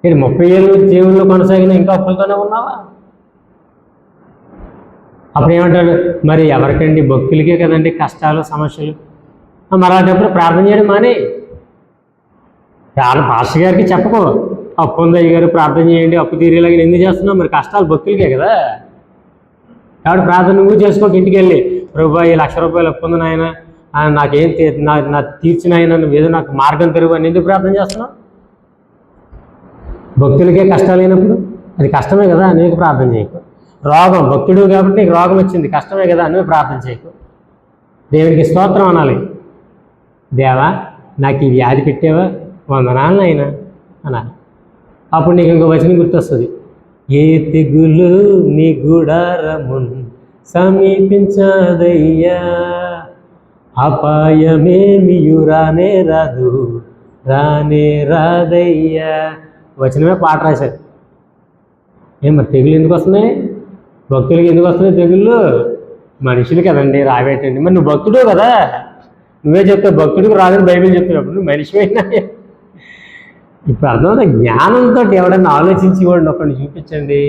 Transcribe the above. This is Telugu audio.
ఇది 30 ఏళ్ళు జీవుల్లో కొనసాగిన ఇంకా అప్పులతోనే ఉన్నావా? అప్పుడు ఏమంటాడు, మరి ఎవరికండి? భక్తులకే కదండి కష్టాలు సమస్యలు. మరి అలాంటప్పుడు ప్రార్థన చేయడం మానే. పాస్టర్ గారికి చెప్పకు, అప్పు ఉంది అయ్యగారు ప్రార్థన చేయండి అప్పు తీరేలాగా ఎందుకు చేస్తున్నావు? మరి కష్టాలు భక్తులకే కదా. కాబట్టి ప్రార్థన నువ్వు చేసుకోక ఇంటికి వెళ్ళి, ప్రభు ఈ ₹1,00,000 అప్పు ఉంది నాయన, నాకేం నా తీర్చిన ఆయన, నువ్వు ఏదో నాకు మార్గం తెరువు అని ఎందుకు ప్రార్థన చేస్తున్నావు? భక్తులకే కష్టాలు అయినప్పుడు అది కష్టమే కదా, నువ్వు ప్రార్థన చేయకు. రోగం, భక్తుడు కాబట్టి నీకు రోగం వచ్చింది, కష్టమే కదా, నువ్వు ప్రార్థన చేయకు. దేవునికి స్తోత్రం అనాలి. దేవా నాకు ఈ వ్యాధి పెట్టావా, వందనాలు అయినా అనాలి. అప్పుడు నీకు ఇంకో వచనం గుర్తొస్తుంది, ఏ తెగులు నీ గుడారమున్ సమీపించదయ్యా, అపాయమేమియు రానే రాదు, రానే రాదయ్యా. వచనమే పాట రాశారు. మరి తెగులు ఎందుకు వస్తున్నాయి? భక్తులకి ఎందుకు వస్తున్నాయి తెగుళ్ళు? మనుషులు కదండి రావేటండి. మరి నువ్వు భక్తుడు కదా, నువ్వే చెప్తావు భక్తుడికి రాదని బైబిల్ చెప్తున్నప్పుడు నువ్వు మనిషి అయినా. ఇప్పుడు అర్థం, జ్ఞానంతో ఎవడన్నా ఆలోచించి వాడిని ఒకరిని చూపించండి.